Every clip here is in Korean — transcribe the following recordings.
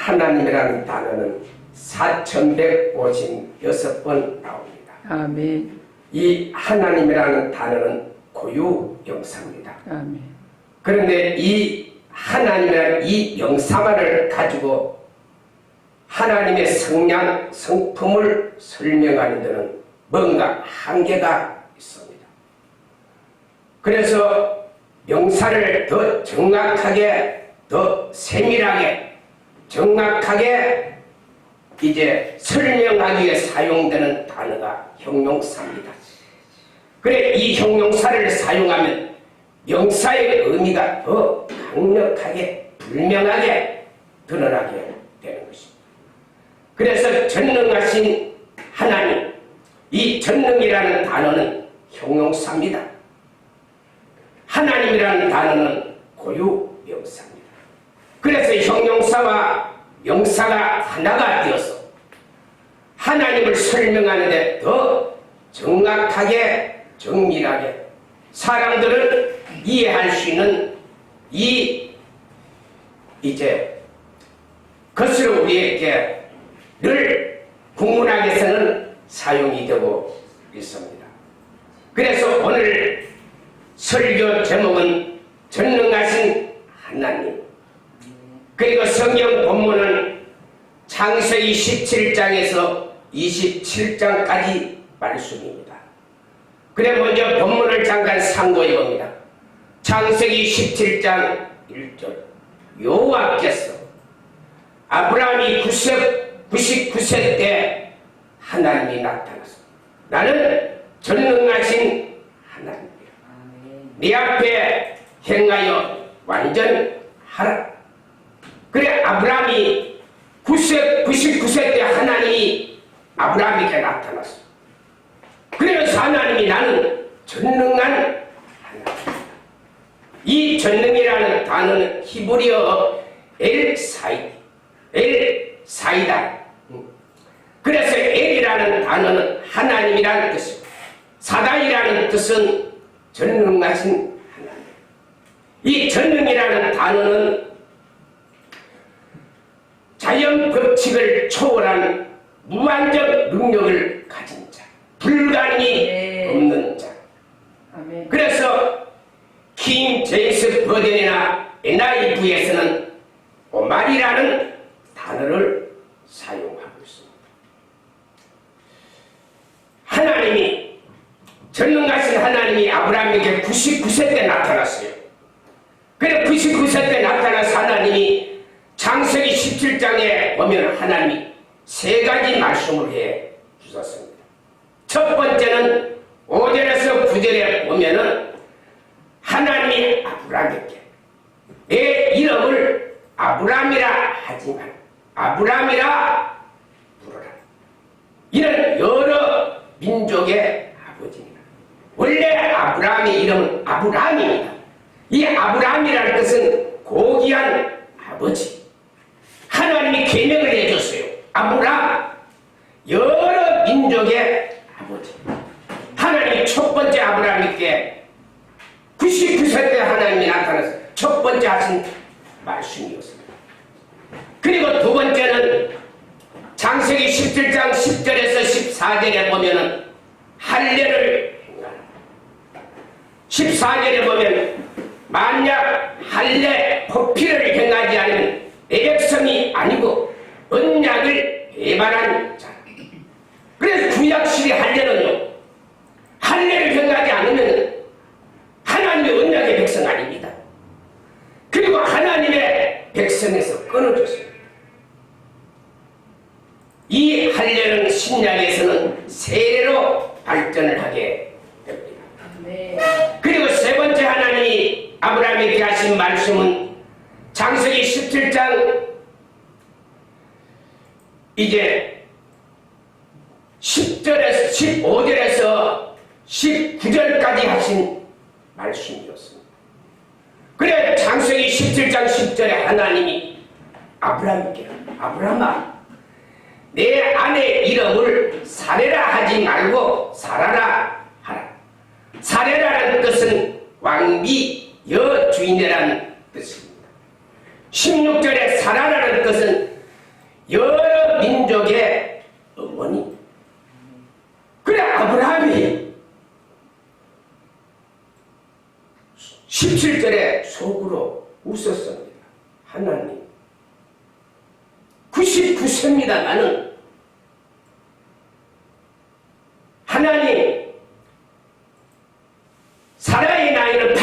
하나님이라는 단어는 4156번 나옵니다. 아멘. 이 하나님이라는 단어는 고유 명사입니다. 아멘. 그런데 이 하나님이라는 이 명사만을 가지고 하나님의 성량, 성품을 설명하는 데는 뭔가 한계가 있습니다. 그래서 명사를 더 정확하게, 더 세밀하게, 정확하게 이제 설명하기 위해 사용되는 단어가 형용사입니다. 그래, 이 형용사를 사용하면 명사의 의미가 더 강력하게, 분명하게 드러나게 되는 것입니다. 그래서 전능하신 하나님, 이 전능이라는 단어는 형용사입니다. 하나님이라는 단어는 고유 명사입니다. 그래서 형용사와 명사가 하나가 되어서 하나님을 설명하는데 더 정확하게, 정밀하게 사람들은 이해할 수 있는 것으로 우리에게 늘 국문학에서는 사용이 되고 있습니다. 그래서 오늘 설교 제목은 전능하신 하나님, 그리고 성경 본문은 창세기 17장에서 27장까지 말씀입니다. 그래 먼저 본문을 잠깐 상고해 봅니다. 창세기 17장 1절, 여호와께서 아브라함이 99세 때 하나님이 나타났습니다. 나는 전능하신 하나님이라. 네 앞에 행하여 완전하라. 그래, 아브라함이 99세 때 하나님이 아브라함에게 나타났어. 그래서 하나님이 나는 전능한 하나님이다. 이 전능이라는 단어는 히브리어 엘사이다. 그래서 엘이라는 단어는 하나님이라는 뜻이고, 사다이라는 뜻은 전능하신 하나님. 이 전능이라는 단어는 자연 법칙을 초월한 무한적 능력을 가진 자, 불가능이 없는 자. 아멘. 그래서 킹 제임스 버전이나 NIV에서는 오말이라는 단어를 사용하고 있습니다. 하나님이, 전능하신 하나님이 아브라함에게 99세 때 나타났어요. 그래 99세 때 나타나서 하나님이 창세기 17장에 보면 하나님이 세 가지 말씀을 해 주셨습니다. 첫 번째는 5절에서 9절에 보면은 하나님이 아브라함에게 내 이름을 아브라함이라 하지 말고 아브라함이라 부르라. 이는 여러 민족의 아버지입니다. 원래 아브라함의 이름은 아브라함입니다. 이 아브라함이라는 뜻은 고귀한 아버지. 하나님이 계명을 해줬어요. 아브라함, 여러 민족의 아버지. 하나님이 첫 번째 아브라함에게 99세 때 하나님이 나타나서 첫 번째 하신 말씀이었습니다. 그리고 두 번째는 창세기 17장 10절에서 14절에 보면은 할례를 행하라. 14절에 보면 만약 할례 포피를 행하지 않으면 내 백성이 아니고 언약을 배반한 자. 그래서 구약시대 할례는요, 할례를 행하지 않으면 하나님의 언약의 백성 아닙니다. 그리고 하나님의 백성에서 끊어졌어요. 이 할례는 신약에서는 세례로 발전을 하게 됩니다. 네. 그리고 세 번째 하나님이 아브라함에게 하신 말씀은 창세기 17장 이제 10절에서 15절에서 19절까지 하신 말씀이었습니다. 그래 창세기 17장 10절에 하나님이 아브라함에게 아브라함아 내 아내 이름을 사레라 하지 말고 사라라 하라. 사레라라는 뜻은 왕비 여주인이라는 뜻입니다. 16절에 사라라는 뜻은 여러 민족의 어머니. 그래 아브라함이 17절에 속으로 웃었습니다. 하나님 99세입니다. 나는 하나님 사라의 나이는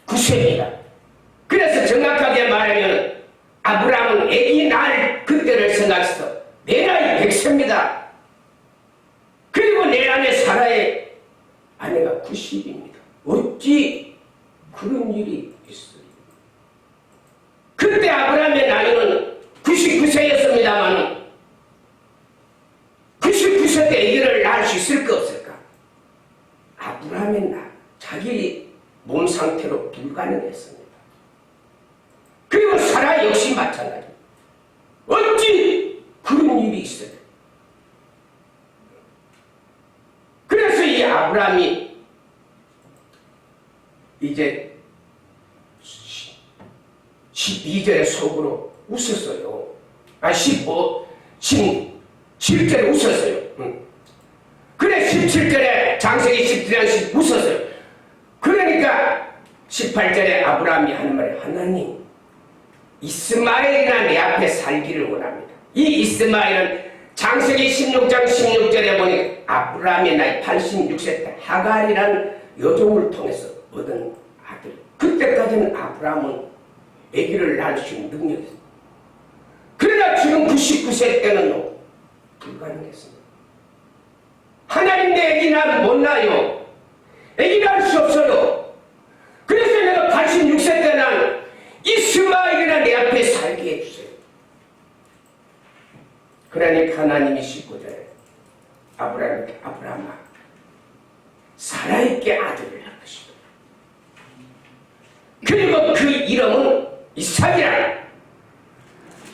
89세입니다. 그래서 정확하게 말하면 아브라함은 아기 날 그때를 생각해서 내 나이 100세입니다. 그리고 내 안에 사라의 아내가 90입니다. 어찌 그런 일이 있어요? 그때 아브라함의 나이는 99세였습니다만 99세 때 아기를 낳을 수 있을까 없을까? 아브라함의 자기 몸 상태로 불가능했습니다. 그리고 사라 역시 마찬가지. 어찌 그런 일이 있어요? 그래서 이 아브라함이 이제 12절에 속으로 웃었어요. 17절에 웃었어요. 그래 17절에 장세기 17장씩 웃었어요. 그러니까 18절에 아브라함이 하는 말이 하나님 이스마엘이나 내 앞에 살기를 원합니다. 이 이스마엘은 장세기 16장 16절에 보니 아브라함의 나이 86세 때 하갈이라는 여종을 통해서 얻은 아들. 그때까지는 아브라함은 아기를 낳을 수 있는 능력이 있습니다. 그러나 지금 99세 때는 불가능했습니다. 하나님 내 아기 못 낳아요. 아기 낳을 수 없어요. 그래서 내가 86세 때는 이스마엘이나 내 앞에 살게 해주세요. 그러니까 하나님이 19절에 아브라함아 사라에게 아들을 낳을 것이다. 그리고 그 이름은 이삭이라.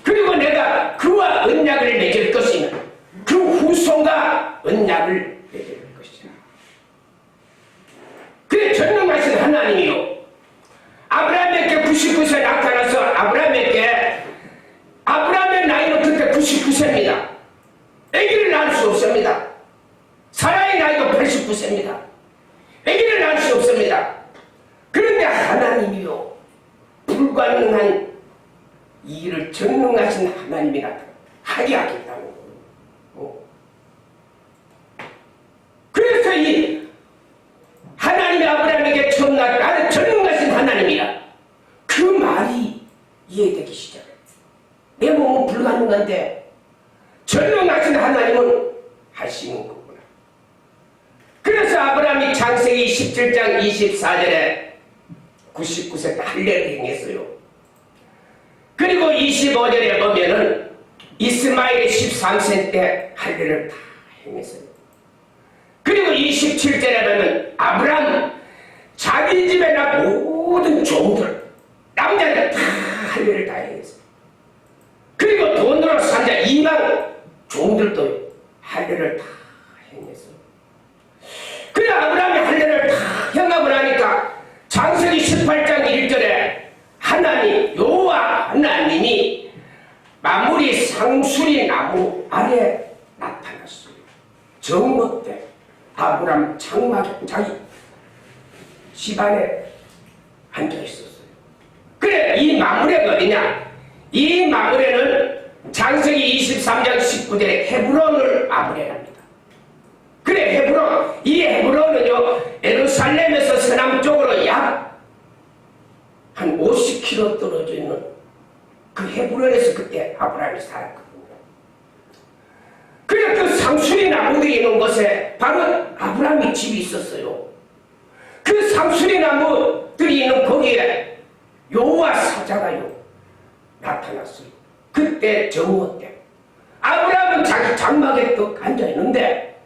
그리고 내가 그와 언약을 맺을 것이며 그 후손과 언약을 맺을 것이다. 그래 전능하신 하나님이요 아브라함에게 99세 나타나서 아브라함의 나이는 그때 99세입니다. 아기를 낳을 수 없습니다. 사라의 나이도 89세입니다. 아기를 낳을 수 없습니다. 그런데 하나님이요 불가능한 이 일을 전능하신 하나님이 하게 하겠다고. 그래서 이 하나님이 아브라함에게 처음 나는 전능하신 하나님이라 그 말이 이해되기 시작해요. 내 몸은 불가능한데 전능하신 하나님은 하시는 거구나. 그래서 아브라함이 창세기 17장 24절에 99세 때 할례를 행했어요. 그리고 25절에 보면은 이스마엘이 13세 때 할례를 다 행했어요. 그리고 27절에 보면 아브라함 자기 집에 나 모든 종들 남자들 다 할례를 다 행했어요. 그리고 돈으로 산 자 이방 종들도 할례를 다 행했어요. 그래 아브라함이 할례를 다 행하고 나니까 창세기 18장 1절에 하나님 여호와 하나님이 만물이 상수리 나무 아래 나타났어요. 정오 때 아브라함 장막에 자기 집안에 앉아 있었어요. 그래 이 마물에가 어디냐? 이 마물에는 창세기 23장 19절에 헤브론을 마물에랍니다. 그래 헤브론, 이 헤브론은요 예루살렘에서 서남쪽으로 약 한 50km 떨어져 있는 그 헤브론에서 그때 아브라함이 살았거든요. 그래 그 상수리 나무들이 있는 곳에 바로 아브라함이 집이 있었어요. 그 상수리 나무들이 있는 거기에 여호와 사자가요 나타났어요. 그때 정오 때 아브라함은 자기 장막에 또 앉아있는데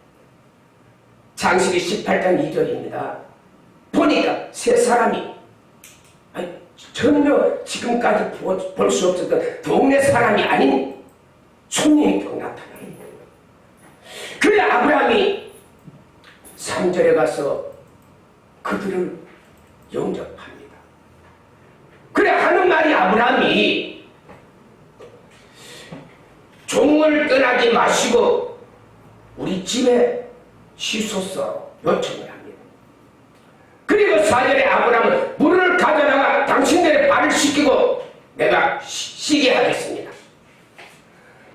창세기 18장 2절입니다. 보니까 세 사람이 전혀 지금까지 볼 수 없었던 동네 사람이 아닌 손님이 또 나타나는 거예요. 그래 아브라함이 3절에 가서 그들을 영접합니다. 그래 하는 말이 아브라함이 종을 떠나지 마시고 우리 집에 쉬소서 요청을 합니다. 그리고 4절에 아브라함은 물을 가져다가 당신들의 발을 씻기고 내가 쉬게 하겠습니다.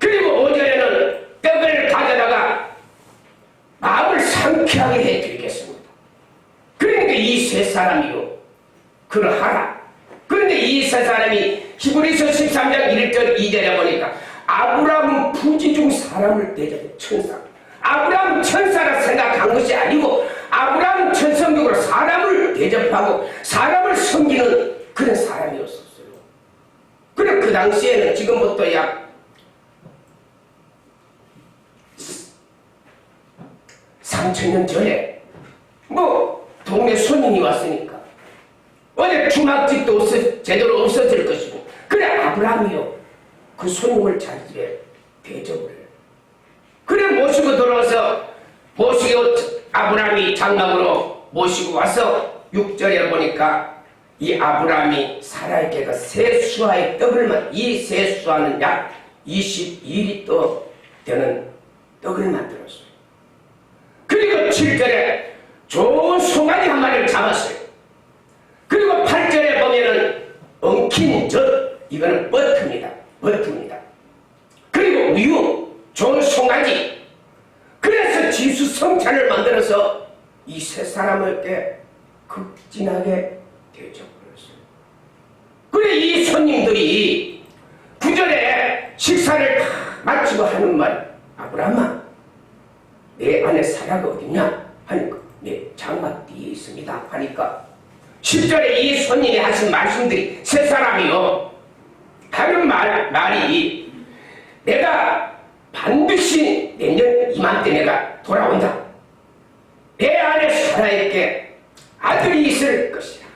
그리고 5절에는 떡을 가져다가 마음을 상쾌하게 해드리겠습니다. 그러니까 이 세 사람이요 그러하라. 그런데 이 세 사람이 히브리서 13장 1절 2절에 보니까 아브라함은 부지 중 사람을 대접해 천사. 아브라함은 천사라 생각한 것이 아니고 아브라함은 천성적으로 사람을 대접하고 사람을 섬기는 그런 사람이었었어요. 그래 그 당시에는 지금부터 약 3000년 전에 뭐 동네 손님이 왔으니까 어제 주막집도 제대로 없어질 것이고 그래 아브라함이요 그 손님을 자기집에 대접을 해요. 그래 모시고 돌아와서 아브라함이 장막으로 모시고 와서 6절에 보니까 이 아브라함이 사라에게 세 수하의 떡을 이 세 수하는 약 22리터 되는 떡을 만들었어요. 그리고 7절에 좋은 송아지 한 마리를 잡았어요. 그리고 8절에 보면은 엉킨 젖, 이거는 버터입니다. 그리고 우유, 좋은 송아지. 그래서 지수성찬을 만들어서 이 세 사람에게 극진하게 대접했어요. 그래 이 손님들이 9절에 식사를 다 마치고 하는 말, 아브라함아 내 아내 사라가 어디냐 하니까 내 장막 뒤에 있습니다 하니까 10절에 이 손님이 하신 말씀들이 세 사람이요 하는 말이 내가 반드시 내년 이맘때 내가 돌아온다. 내 아내 사라에게 아들이 있을 것이다.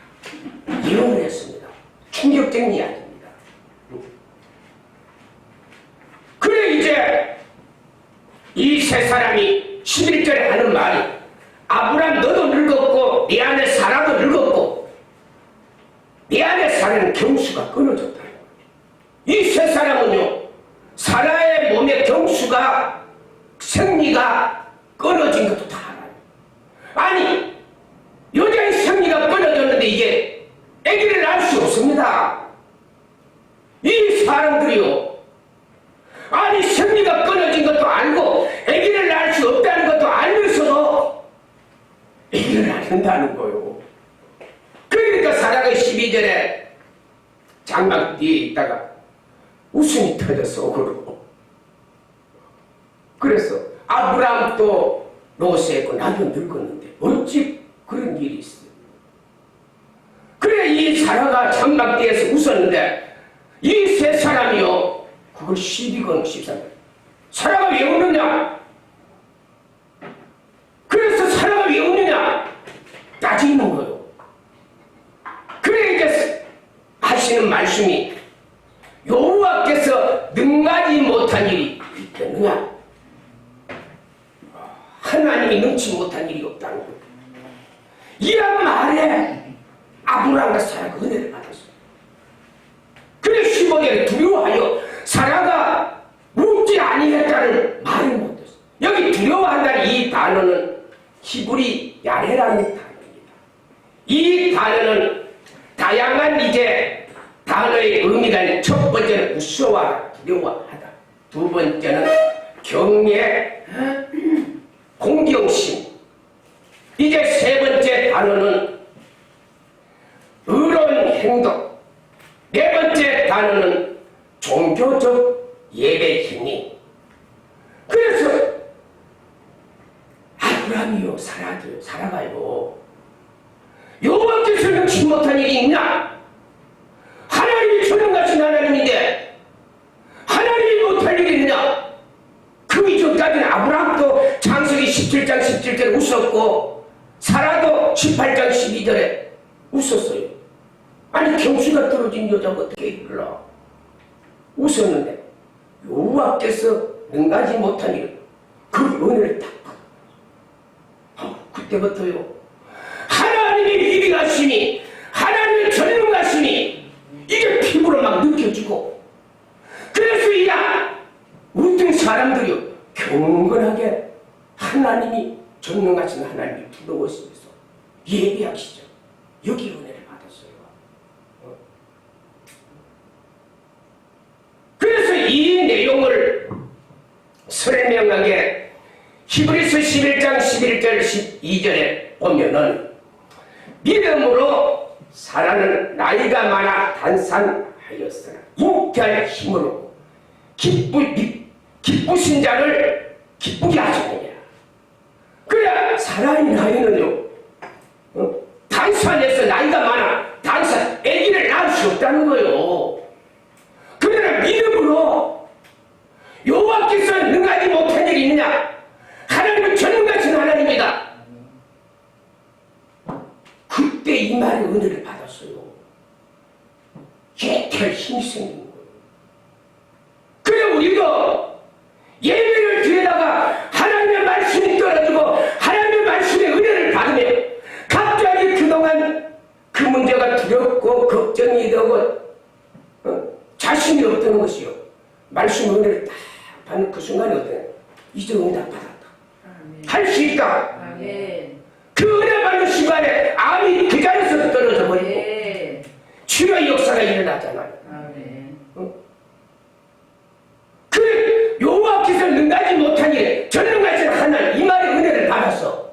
예언을 했습니다. 충격적인 이야기입니다. 그래 이제 이 세 사람이 11절에 하는 말이 아브라함 너도 늙었고 네 아내 사라도 늙었고 네 아내 사라는 경수가 끊어졌다. 이 세 사람은요 사라의 몸의 경수가 생리가 끊어진 것도 다 알아요. 아니 여자의 생리가 끊어졌는데 이게 아기를 낳을 수 없습니다. 이 사람들이요 아니 생리가 끊어진 것도 알고 아기를 낳을 수 없다는 것도 알면서도 아기를 낳는다는 거요. 그러니까 사라가 12절에 장막 뒤에 있다가 웃음이 터졌어 억울하고. 그래서 아브라함도 노쇠했고 나도 늙었는데 어찌 그런 일이 있어요. 그래 이 사라가 장막 뒤에서 웃었는데 이 세 사람이요 그걸 12권 13권 사라가 왜 웃느냐? 그래서 사라가 왜 웃느냐? 따지는 거예요. 그래 이제 하시는 말씀이 여호와께서 능가지 못한 일이 있겠느냐? 하나님이 능치 못한 일이 없다는 거예요. 이런 말에 아브라함과 사라가 은혜를 받았어요. 그래 15절에 두려워하여 사라가 묻지 아니했다는 말을 못했어요. 여기 두려워한다는 이 단어는 히브리 야레라는 단어입니다. 이 단어는 다양한 이제 단어의 의미가 있는 첫 번째는 무서워하다, 두려워하다. 두 번째는 경외, 공경심. 이제 세 번째 단어는 의로운 행동. 네 번째 단어는 종교적 예배 행위. 그래서 아브라함이요 사라가요 여호와께서는 지 못한 일이 있나? 하나님이 전능하신 하나님인데 하나님이 못할 일이 있냐? 그 이전까지는 아브라함도 창세기 17장 17절에 웃었고 사라도 18장 12절에 웃었어요. 아니 경수가 떨어진 여자가 어떻게 일러? 웃었는데 여호와께서 능가지 못한 일, 그 은혜를 딱 받아. 그때부터요 하나님의 위대하심이 하나님의 전능하심이 이게 피부로 막 믿어주고, 그래서 이야 모든 사람들이 경건하게 하나님이 전능하신 하나님이 부러워시면서 예배하시죠. 여기 은혜를 받았어요. 그래서 이 내용을 설명하게 히브리서 11장 11절 12절에 보면은 믿음으로 사라는 나이가 많아 단산하였으나 잉태할 힘으로 기쁘신 자를 기쁘게 하시느니라. 그래 사라의 나이는요 단산해서 나이가 많아 단산 아기를 낳을 수 없다는 거예요. 그러나 믿음으로 여호와께서 능하지 못한 일이 있느냐? 하나님은 전능하신 하나님이다. 그때 이 말의 은혜를 받았어요. 예태할 힘이 생긴 거예요. 그래 우리도 예배를 드리다가 하나님의 말씀이 떨어지고 하나님의 말씀의 은혜를 받으면 갑자기 그동안 그 문제가 두렵고 걱정이 되고 자신이 없던 것이요. 말씀 은혜를 딱 받는 그 순간에 어때요? 이제 응답 받았다. 할 수 있다. 아멘. 그 은혜 받는 시간에 암이 그 자리에서 떨어져 버리고 치료의 역사가 일어나잖아요. 그래 여호와께서 능하지 못한 일 전능하신 하나님 이 말의 은혜를 받았어.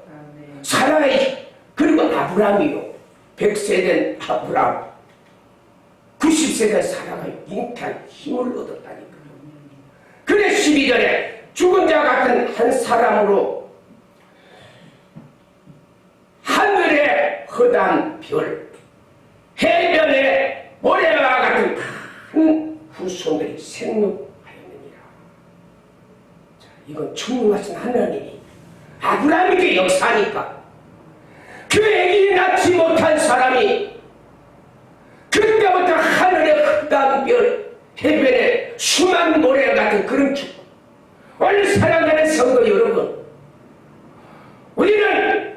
사라의 그리고 아브라함이요 100세 된 아브라함 90세 된 사라가 잉태한 힘을 얻었다니까요. 그래 12절에 죽은 자 같은 한 사람으로 하늘의 허다한 별 해변의 모래와 같은 큰 후손들이 생육하였느니라. 자, 이건 전능하신 하나님이 아브라함에게 역사하니까 그 아기 낳지 못한 사람이 그때부터 하늘의 허다한 별 해변의 수많은 모래 같은 그런 축복. 오늘 사랑하는 성도 여러분, 우리는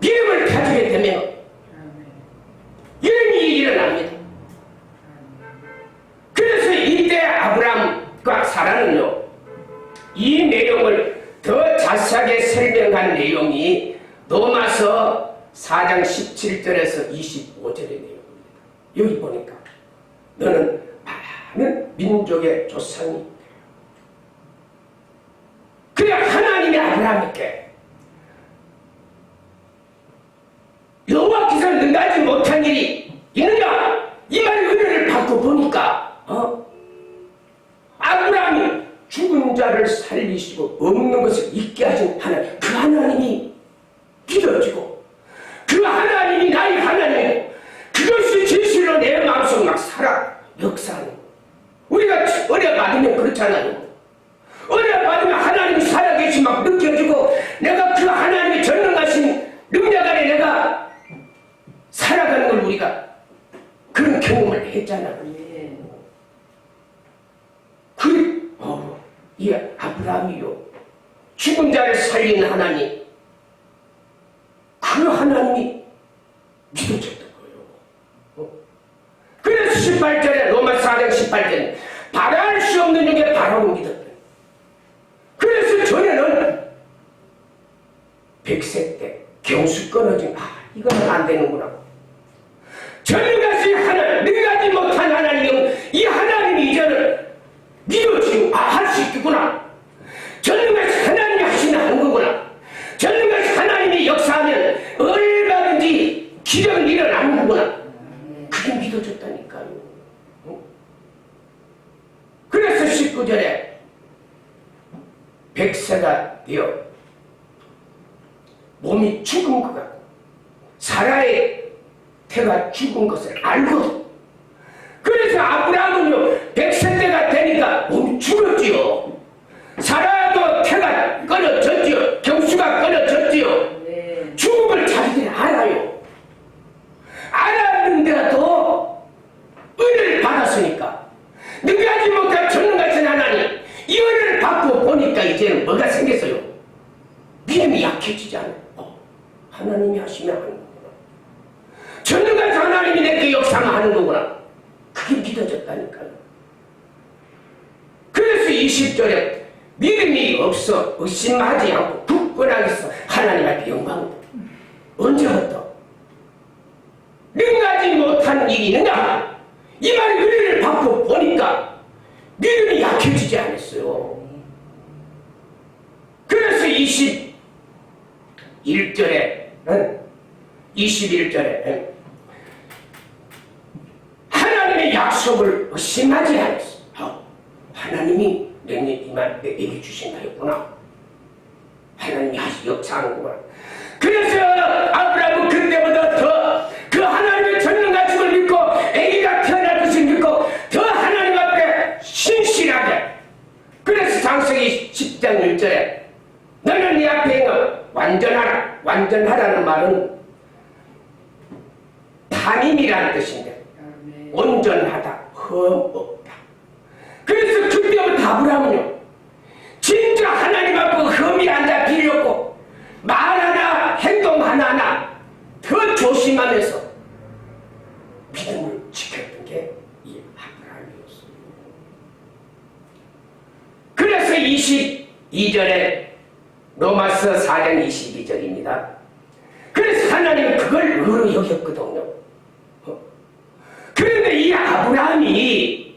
믿음을 가지게 되면 이런 일이 일어납니다. 그래서 이때 아브라함과 사라는요, 이 내용을 더 자세하게 설명한 내용이 로마서 4장 17절에서 25절의 내용입니다. 여기 보니까 너는 많은 민족의 조상이 그래 하나님이 아브라함에게 여호와께서 능하지 못한 일이 있느냐? 이 말의 은혜를 받고 보니까 아브라함이 죽은 자를 살리시고 없는 것을 있게 하신 하나님 그 하나님이 믿어지고 그 하나님이 나의 하나님이고 그것이 진실로 내 마음속 막 살아 역사하는 거예요. 우리가 은혜 받으면 그렇잖아요. 은혜 받으면 하나님이 살아계신 막 느껴지고 내가 그 하나님의 전능하신 능력 안에 내가 살아가는 걸 우리가 그런 경험을 했잖아요. 이 아브라함이요 죽은 자를 살리는 하나님 그 하나님이 믿어졌던 거예요. 그래서 18절에 로마 4장 18절에 바라할 수 없는 중에 바라고 믿었다. 그래서 전에는 100세 때 경수 끊어진 이거는 안 되는구나. 전능하신 하나님, 능하지 못한 하나님, 이 하나님이 이제는 믿어지고 할 수 있겠구나. 전능하신 하나님이 하시는 거구나. 전능하신 하나님이 역사하면 얼마든지 기적은 일어나는 거구나. 그게 믿어졌다니까요. 그래서 19절에 100세가 되어 몸이 죽은 것 같고 사라의 태가 죽은 것을 알고 그래서 아브라함은요 100세 때가 되니까 몸이 죽었지요. 사라도 태가 끊어졌지요. 경수가 끊어졌지요. 죽음을 자기들이 알아요. 알았는데도 은혜를 받았으니까 능하지 못한 전능하신 하나님 이 은혜를 받고 보니까 이제는 뭐가 생겼어요? 믿음이 약해지지 않아요. 하나님이 하시면 하는 거구나. 전능하신 하나님이 내게 역사하는 거구나. 그게 그게 믿어졌다니까요. 그래서 20절에 믿음이 없어 의심하지 않고 굳건하겠어 하나님 앞에 영광. 언제부터? 능가지 못하는 일이 있느냐? 이 말 은혜를 받고 보니까 믿음이 약해지지 않았어요. 그래서 21절에 하나님의 약속을 의심하지 않았어. 하나님이 내게 주신 거였구나. 하나님이 아직 역사하는구나. 그래서 아브라함은 그때보다 더 그 하나님의 전능하심을 믿고 아기가 태어날 것을 믿고 더 하나님 앞에 신실하게. 그래서 창세기 10장 1절에 너는 네 앞에 완전하라. 완전하라는 말은 담임이라는 뜻인데 온전하다, 흠 없다. 그래서 그때부터 아브라함은요 진짜 하나님 앞에 흠이 안 잡히려고 말 하나 행동 하나하나 더 조심하면서 믿음을 지켰던 게 이 아브라함이었어요. 그래서 22절에 로마서 4장 22절입니다. 그래서 하나님은 그걸 의로 여겼거든요. 그런데 이 아브라함이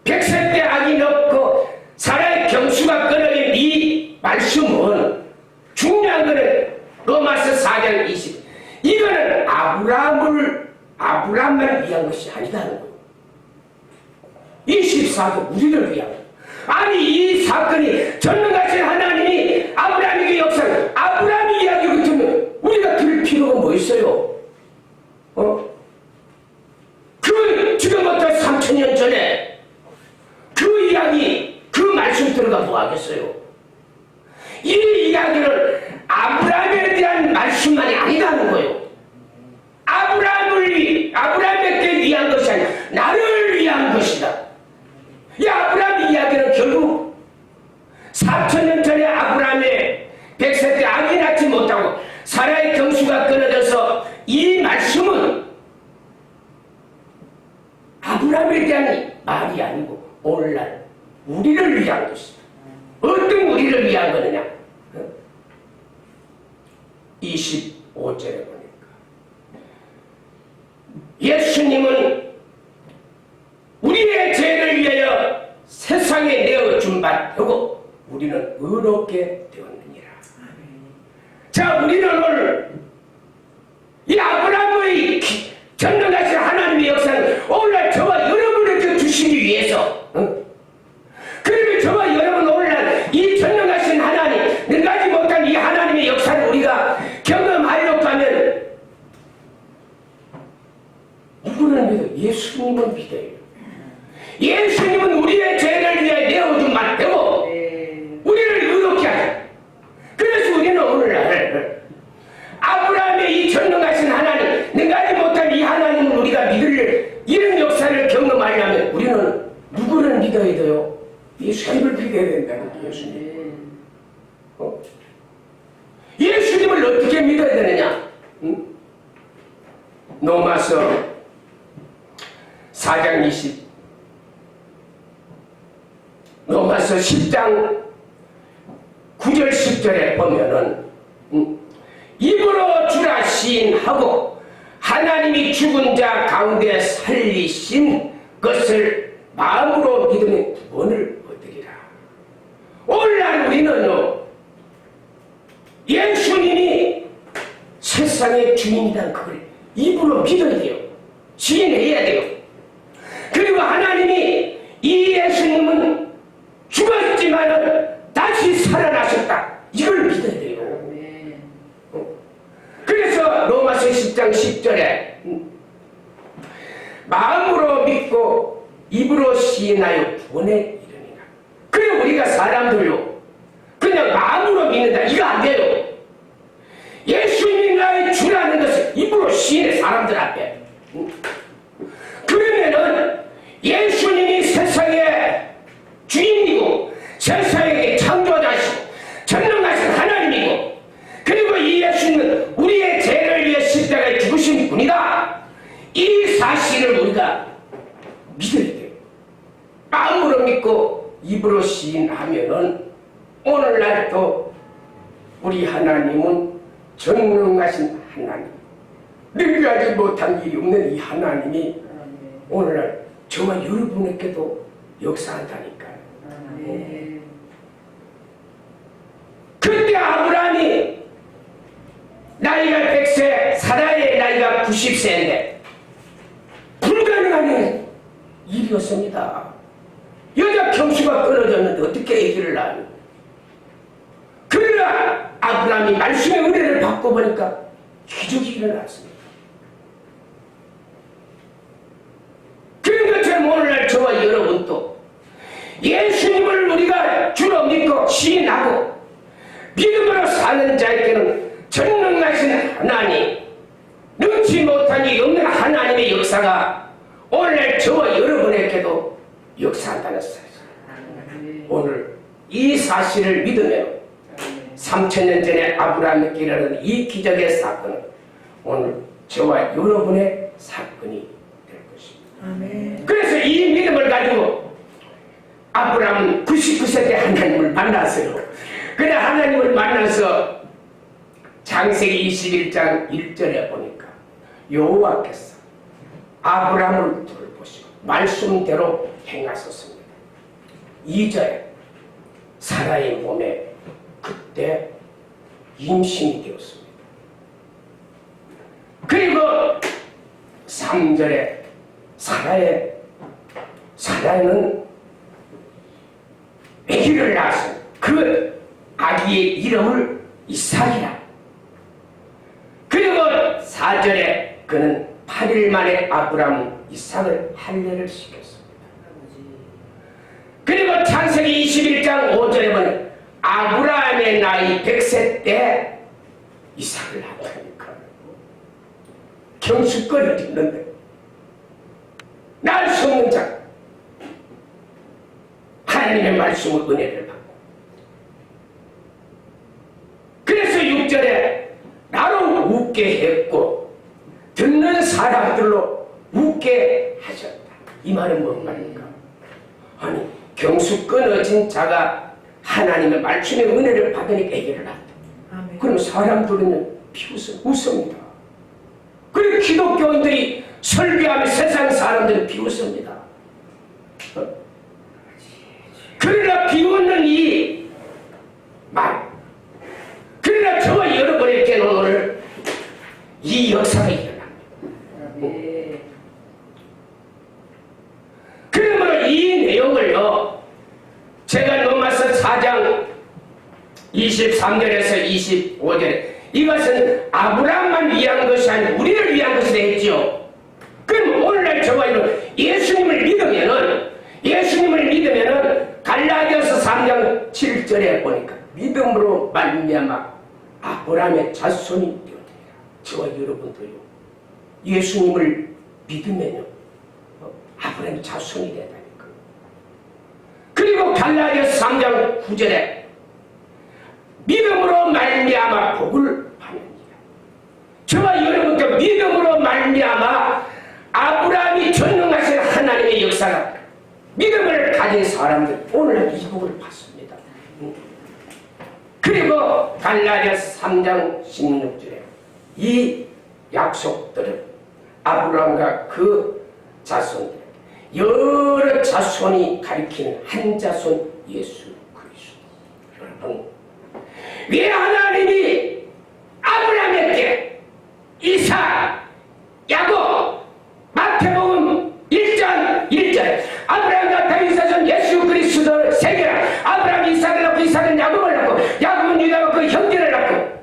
100세 때 악이 넣고 사라의 경수가 끊어진 이 말씀은 중요한 거는 로마서 4장 20. 이거는 아브라함만 위한 것이 아니다는 거예요. 24도 우리를 위한 거예요. 아니 이 사건이 전능하신 하나님이 아브라함에게 역사를 아브라함의 이야기 같으면 우리가 들을 필요가 뭐 있어요? 그 지금부터 3000년 전에 그 이야기 그 말씀 들어가 뭐 하겠어요? 이 이야기는 아브라함에 대한 말씀만이 아니다는 거예요. 아브라함에게 위한 것이 아니라 나를 위한 것이다. 이 아브라함 이야기는 결국 4000년 전에 아브라함의 100세 때 아기 낳지 못하고 사라의 경수가 끊어져서 이 말씀은 아브라함에 대한 말이 아니고 오늘날 우리를 위한 것이다. 어떤 우리를 위한 거느냐? 25절에 보니까 예수님은 우리의 죄를 위하여 세상에 내어준 바 되고 우리는 의롭게 되었느니라. 자, 우리는 오늘 이 아브라함의 전능하신 하나님의 역사는 오늘날 저와 여러분에게 주시기 위해서 그러면 저와 여러분 오늘날 이 전능하신 하나님 능가지 못한 이 하나님의 역사를 우리가 경험하려고 하면 누구를 믿어? 예수님을 믿어요. 예수님은 우리의 죄를 위해 내어준 바 되고 우리를 의롭게 하자. 그래서 우리는 오늘날 아브라함의 이 전능하신 하나님 능가지 못한 이 하나님을 우리가 믿을 이런 역사를 경험하려면 우리는 누구를 믿어야 돼요? 예수님을 믿어야 된다는 거예요. 예수님을 어떻게 믿어야 되느냐? 로마서 4장 20 로마서 10장 9절 10절에 보면은 입으로 주라 시인하고 하나님이 죽은 자 가운데 살리신 것을 마음으로 믿으면 구원을 얻으리라. 오늘날 우리는요 예수님이 세상의 주인이란 그걸 입으로 믿어야 돼요. 시인해야 돼요. 그리고 하나님이 이 예수님은 죽었지만 다시 살아나셨다. 이걸 믿어야 돼요. 그래서 로마서 10장 10절에 마음으로 믿고 입으로 시인하여 구원에 이르니라. 그래 우리가 사람들요 그냥 마음으로 믿는다 이거 안 돼요. 예수님이 나의 주라는 것을 입으로 시인해 사람들 앞에. 그러면은 예수님이 세상의 주인이고 세상의 창조자시고 전능하신 하나님이고 그리고 이 예수님은 우리의 죄를 위해 십자가에 죽으신 분이다. 이 사실을 우리가 믿어야 돼요. 마음으로 믿고 입으로 시인하면은 오늘날 또 우리 하나님은 전능하신 하나님, 능가하지 못한 일이 없는 이 하나님이 오늘날 저와 여러분에게도 역사한다니까요. 그때 아브라함이 나이가 100세, 사라의 나이가 90세인데 불가능한 일이었습니다. 여자 경수가 끊어졌는데 어떻게 아기를 낳아요? 그러나 아브라함이 말씀의 은혜를 받고 보니까 기적이 일어났습니다. 그런 것처럼 오늘날 저와 여러분도 예수님을 우리가 주로 믿고 시인하고 믿음으로 사는 자에게는 전능하신 하나님, 능치 못한 이 없는 하나님의 역사가 오늘날 저와 여러분에게도 역사한다는 사실. 오늘 이 사실을 믿으면 3000년 전에 아브라함에게 일어난 이 기적의 사건은 오늘 저와 여러분의 사건이 될 것입니다. 그래서 이 믿음을 가지고 아브라함은 99세 때 하나님을 만났어요. 그래 하나님을 만나서 창세기 21장 1절에 보니까 여호와께서 아브라함을 돌보시고 말씀대로 행하셨습니다. 2절에 사라의 몸에 그때 임신이 되었습니다. 그리고 3절에 사라는 아기를 낳았습니다. 그 아기의 이름을 이삭이라. 그리고 4절에 그는 8일 만에 아브라함은 이삭을 할례를 시켰습니다. 그리고 창세기 21장 5절에 보면 아브라함의 나이 100세 때 이삭을 낳다니까 경수권을 듣는데 날 수 없는 자 하나님의 말씀을 은혜를 받고 그래서 6절에 나로 웃게 했고 듣는 사람들로 웃게 하셨다. 이 말은 뭔 말입니까? 아니 경수 끊어진 자가 하나님의 말씀의 은혜를 받으니까 애기를 낳았다. 그럼 사람들은 웃습니다. 그리고 기독교인들이 설교하면 세상 사람들은 비웃습니다. 그러나 비웃는 이 말, 그러나 저와 여러분에게는 오늘 이 역사가 일어납니다. 그러므로 이 내용을요, 제가 로마서 4장 23절에서 25절에 이것은 아브라함만 위한 것이 아니고 우리를 위한 것이 되겠죠. 그럼 오늘날 저와 여러분 예수님을 믿으면은 갈라디아서 3장 7절에 보니까 믿음으로 말미암아 아브라함의 자손이 되었다. 저와 여러분도요 예수님을 믿으면요 아브라함의 자손이 되다니까. 그리고 갈라디아서 3장 9절에 믿음으로 말미암아 복을 받느니라. 저와 여러분도 믿음으로 말미암아 아브라함이 전능하신 하나님의 역사가 믿음을 가진 사람들 오늘 이 복을 받습니다. 그리고 갈라디아서 3장 16절에 이 약속들은 아브라함과 그 자손들 여러 자손이 가리키는 한 자손 예수 그리스도. 여러분 왜 하나님이 아브라함에게 이삭, 야곱, 마태복음 1장 1절 아브라함과 다윗 자손 예수 그리스도를 새겨라. 아브라함이 이삭을 낳고 이삭은 야곱을 낳고 야곱은 유다가 그 형제를 낳고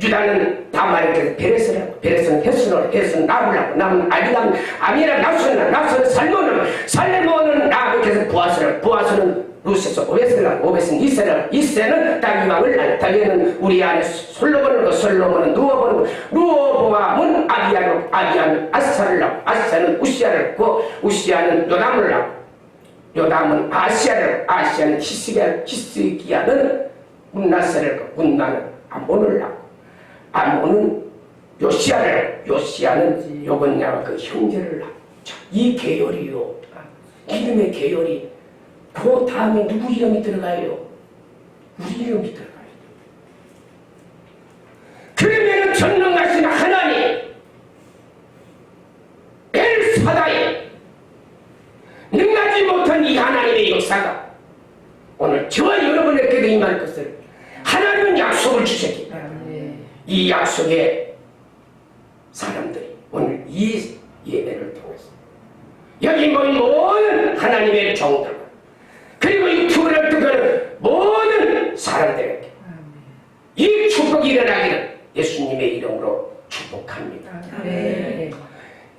유다는 다말에게 베레스를 낳고 베레스는 헤스노를 헤스는 나를 낳고 남은 아비람 아미라 나수는 나수는 살레모는 라합에게서 부하스는 루스에서 오베스를 낳고 오베스는 이세는 다윗왕을 낳고 다윗은 우리 안에 솔로몬을 낳고 솔로몬은 누워보암은 아비야는 아사를 낳고 아사는 우시아를 낳고 우시아는 요담을 낳고 요담은 아시아는 히스기야는 문나세를 낳고 문나는 암몬을 낳고 암몬은 요시아는 요번야와 그 형제를 낳고 이 계열이요. 이름의 계열이 그 다음에 누구 이름이 들어가요? 우리 이름이 들어가요. 그러면 전능하신 하나님 엘사다이 능하지 못한 이 하나님의 역사가 오늘 저와 여러분에게도 임할 것을 하나님은 약속을 주셨기 때문에 이 약속에 사람들이 오늘 이 예배를 통해서 여기 모인 모든 하나님의 종들 그리고 유튜브를 뜨는 모든 사람들에게 이 축복이 일어나기를 예수님의 이름으로 축복합니다.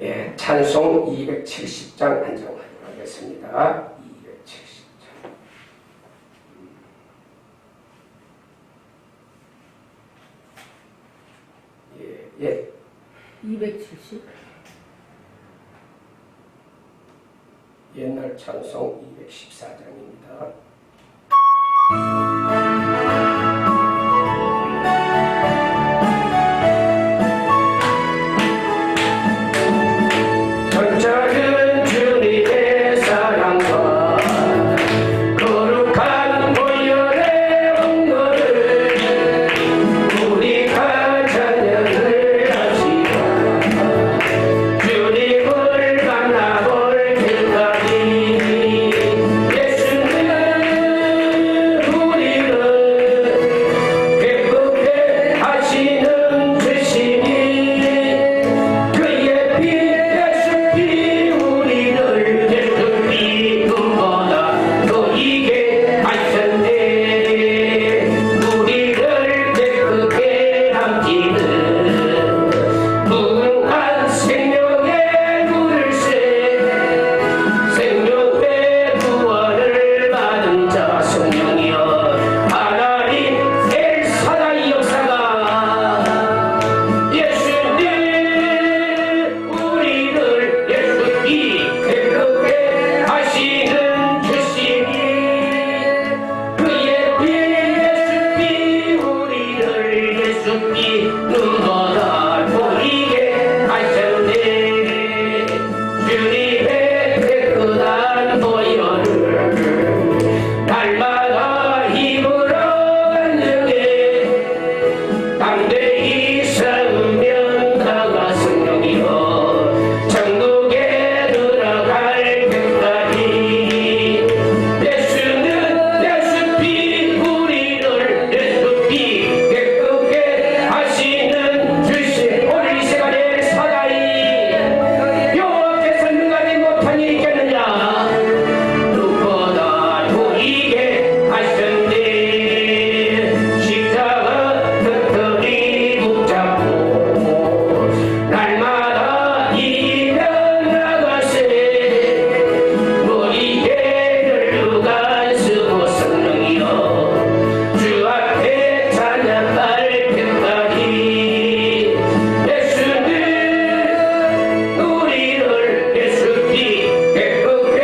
예, 찬송 270장 안정하도록 하겠습니다. 270장. 예. 270. 옛날 찬송 214장입니다. 전적은 주님의 사랑과 거룩한 보혈의 온도를 우리가 찬양을 하시라. 주님을 만나볼 때까지 예수는 우리를 기쁘게 하시는 주시니 그의 피 우리를 예수님 눈보다 보이게 하셨네. 우리를 깨끗게 함기는 무궁한 생명의 물새 생명의 구원을 받은 자 성령이여 하나님 엘사다이 역사가 예수님 우리를 예수님 깨끗게 하시는 주시니 그의 피 예수님 우리를 예수님 눈보다 보이게 하셨네. 주님의 깨끗한 보혈을 날마다 힘으로 얻는데 담대히 삼으면 다가 성령이여 천국에 들어갈 때까지 예수는 예수피 우리를 예수피 깨끗게 하시는 주신 오늘 이 시간에 사다이 여호와께서 능하지 못한 일이 있겠느냐 누구보다 보이게 하셨네. 십자가 튼튼히 붙잡고 날마다 이면 나가세 머리에 혈루간 쓰고 성령이여 주 앞에 찬양할 때까지 예수는 우리를 예수님 깨끗게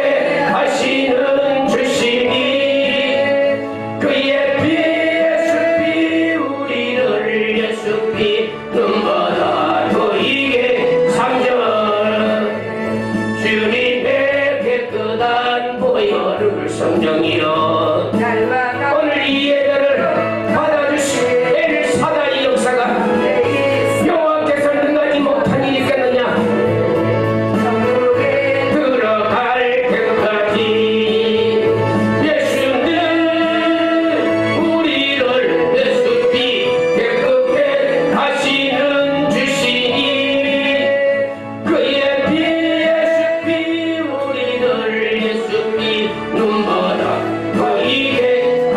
하시는 주시니 그의 피 예수피 우리를 예수피 눈보다 보이게 3절 주님의 깨끗한 보혈을 성령이여 오늘 이 예배를 받아주신 엘사다이 역사가 여호와께서 능하지 못한 일이 있겠느냐 들어갈 때까지 예수는 우리를 예수피 깨끗게 하시는 주시니 그의 피 예수피 우리를 예수피 눈보다 보이게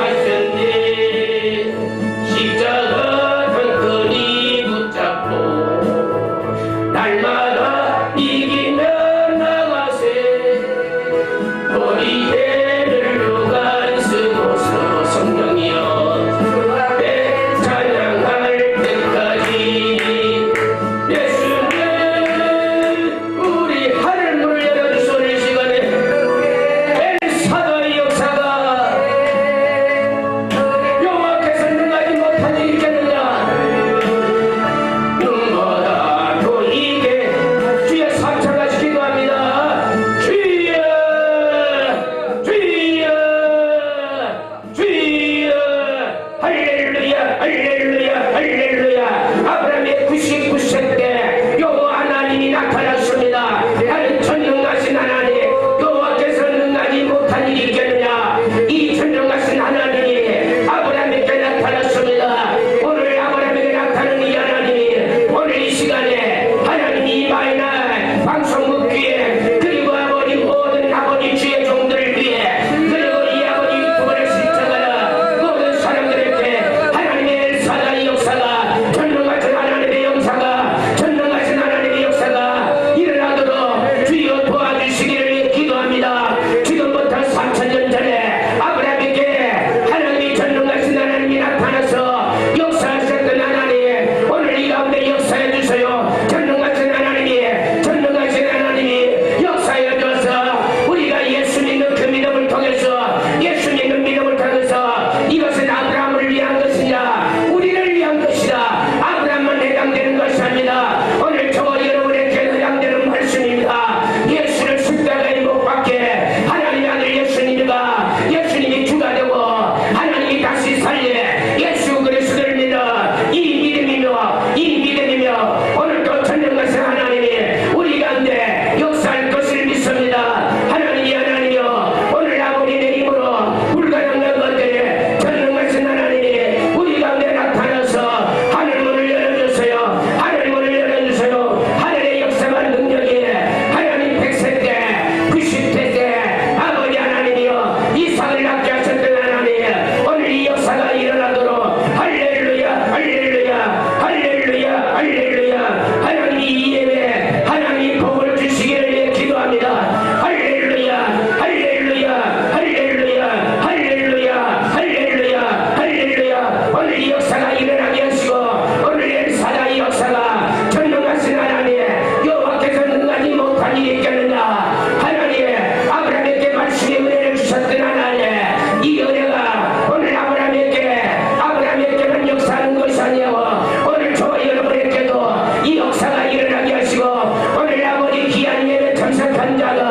못한 자는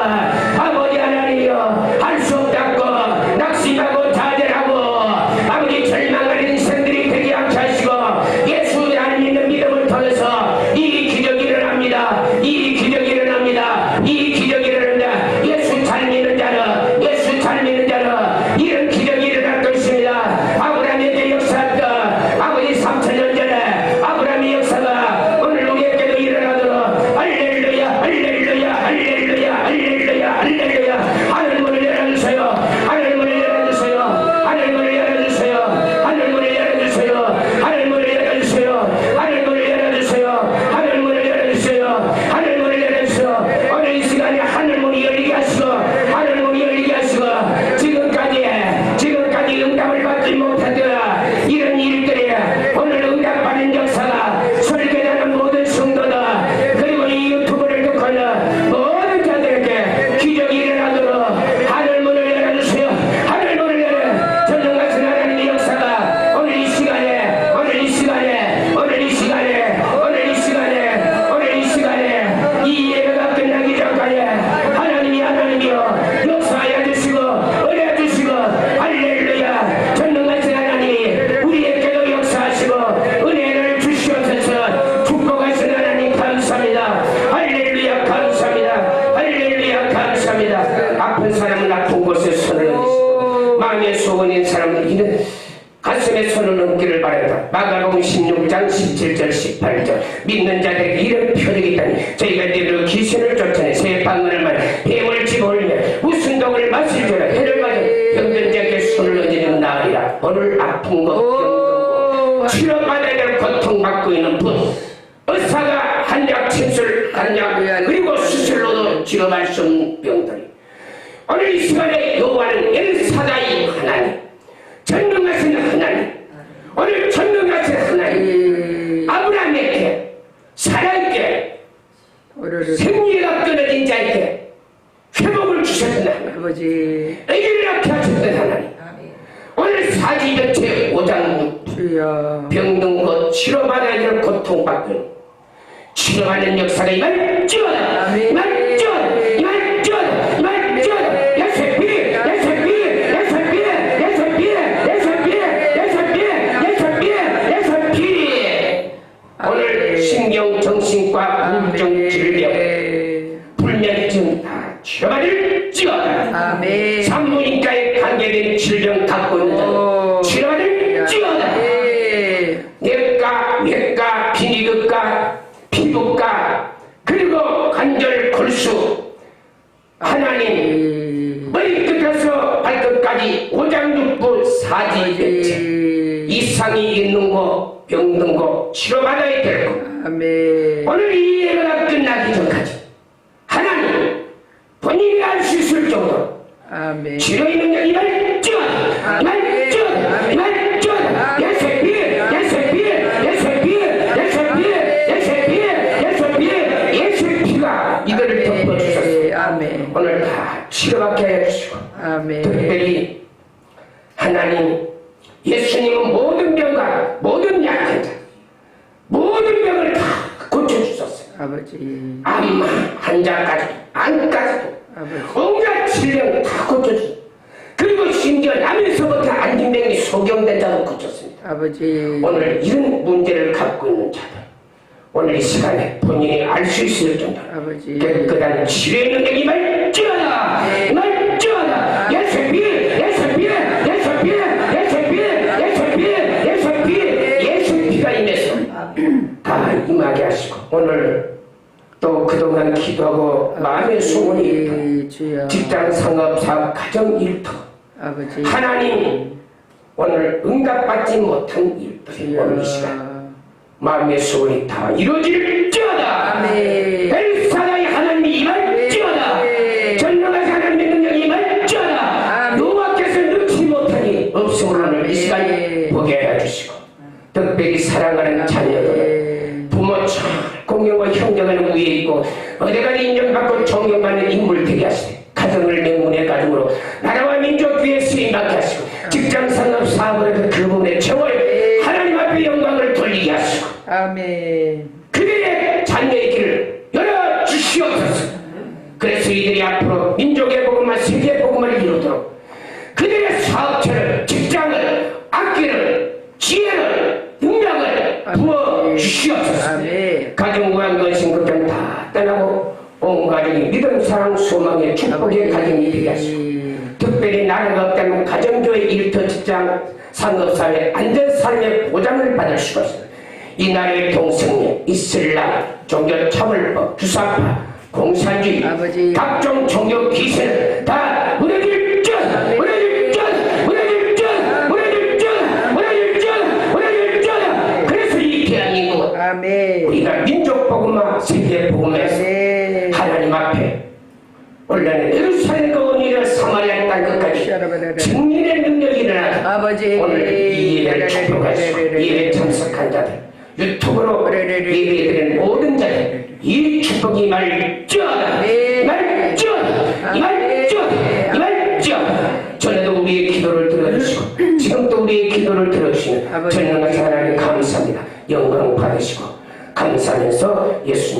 아버지 하나님이여 할 수 없다고 낙심하고 좌절하고 아버지 절망하는 인생들이 되게 하게 하시고 예수 안 믿는 믿음을 통해서 이 기적이 일어납니다. 이 기적이 일어납니다. 이 기적이 일어납니다. 예수 잘 믿는 자는 예수 잘 믿는 자는 이런 기적이 일어날 것입니다. 아브라함의 역사가 아버지 3,000년 전에 아브라함의 역사가 오늘 우리에게도 일어나도록 할렐루야 할렐루야 할렐루야 할렐루야 할렐루야 하늘 문을 열어주세요. 하늘 문을 열어주세요. 하늘 문을 열어주세요. 하늘 문을 열어주세요. 하늘 문을 열어주세요. 하늘 문을 열어주세요. 하늘 문을 열어주세요. 하늘 문을 열어주세요. 오늘 이 시간에 하늘 문이 열리게 하시고 하늘 문이 열리게 하시고 지금까지 응답을 받지 못하던 이런 일들이 오늘 응답받는 역사가 설교하는 모든 성도들 그리고 이 유튜브를 듣고는 모든 자들에게 기적이 일어나도록 하늘 문을 열어주세요. 하늘 문을 열어 전능 같은 하나님의 역사가 오늘 이 시간에 이 예배가 끝나기 전까지 하나님이여 역사하여 주시고 은혜 주시고 할렐루야 전능 같은 하나님 우리에게도 역사하시고 은혜를 주시옵소서. 축복하신 하나님 감사합니다. 할렐루야 감사합니다. 할렐루야 감사합니다. 아픈 사람은 아픈 곳에 손을 얹으시고 마음의 소원인 사람은 이는 가슴에 손을 얹기를 바란다. 마가복음 16장 17절 18절 믿는 자들에게 이런 표적이 있다니 저희가 너희로 귀신을 쫓아내 새 방언을 뱀을 집어올리며 무슨 독을 마실 줄 해를 가져 병든 자에게 손을 얹으면 나으리라. 오늘 아픈 것 병든 것 치료받아야 될 고통받고 있는 분 의사가 한약 침술 한약 그리고 수술로도 치료할 수 없는 병들이 오늘 이 시간에 요구하는 엘사다이 하나님 전능하신 하나님 오늘 전능하신 하나님 아브라함에게 사라에게 생리가 끊어진 자에게 회복을 주셨던 하나님 아버지 애기를 낳게 하셨던 하나님 오늘 사지전체 5장 6 병든 것 치료받아야 될 고통받는 치료하는 역사가 이말찌어다 이말찌어다 이말찌어다 이말찌어다 예수피 예수피 예수피 예수피 예수피 예수피 예수피 오늘 신경 정신과 우울증 질병 불면증 다 치료받을 찌어다 산부인과에 관계된 질병 갖고 있는 자는 치료받을 찌어다 내과 비니극과 피부과 그리고 관절 골수 하나님 머리끝에서 발끝까지 오장육부 사지배체 이상이 있는 거 병든 거 치료받아야 될 거 오늘 이 예배가 끝나기 전까지 하나님 본인이 알 수 있을 정도로 치료의 능력이 이말 찌어다 이말 찌어다 이말 찌어다 예수피 예수피 예수피 예수피 예수피 예수피가 이들을 덮어주셨습니다. 오늘 다 치료받게 해주시고 특별히 하나님 예수님은 모든 병과 모든 약한 자 모든 병을 다 고쳐주셨어요. 암 환자까지 암까지도 온갖 질병 다 고쳐주셨어요. 그리고 심지어 남에서부터 안진병이 소경된 자도 고쳤습니다. 오늘 이런 문제를 갖고 있는 자들 오늘 이 시간에 본인이 알 수 있을 정도로 깨끗한 치료의 능력이 말찌어다 말찌어다 예수피 예수피 예수피 예수피 예수피 예수피 예수피가 임해서 다 임하게 하시고 오늘 또 그동안 기도하고 마음의 소원이 있다. 직장 상업 사업 가정 일터 하나님 오늘 응답받지 못한 일들 오늘 이 시간 마음의 소원이 다 이루어질지어다. 엘사다의 하나님이 임할지어다. 전능하신 하나님의 능력이 임할지어다. 노아께서 넣지 못하니 없음으로 오늘 이 시간에 보게 해주시고 특별히 사랑하는 자녀들 부모 참 공경과 형제가는 위에 있고 어디까지 인정받고 존경받는 인물 되게 하시되 가정을 명문의 가정으로 나라와 민족 위에 쓰임받게 하시고 직장 산업 사업을 그 부분에 채월 하나님 앞에 영광을 돌리게 하시고 그들의 자녀의 길을 열어주시옵소서. 그래서 이들이 앞으로 민족의 복음과 세계의 복음을 이루도록 그들의 사업체를, 직장을, 아끼는 지혜를, 능력을 부어 주시옵소서. 아멘. 가정과 것인 것들은 다 떠나고 온 가정이 믿음, 사랑, 소망의 축복의 가정이 되게 하시고 특별히 나라가 없다면 가정교회, 일터, 직장, 상업사회, 안전사회의 보장을 받을 수가 있습니다. 이 나라의 동성애, 이슬람, 종교 차별법, 주사파, 공산주의, 아버지. 각종 종교 기세는 다 무너질 줄, 무너질 줄, 무너질 줄, 무너질 줄, 무너질 줄, 무너질 줄. 그래서 이 대한민국 아멘. 우리가 민족 복음과 세계 복음에서 아멘. 하나님 앞에 원래는 예루살렘과 원이라 사마리아 땅 끝까지 증인의 능력이 일어나 아버지. 오늘 이 예배를 축복하시고 예배 참석한 자들 유튜브로 예배드리는 모든 자들 이 축복이 말지어다 말지어다 전에도 우리의 기도를 들어주시고 지금 또 우리의 기도를 들어주시는 전능하신 하나님 감사합니다. 영광 받으시고 감사하면서 예수님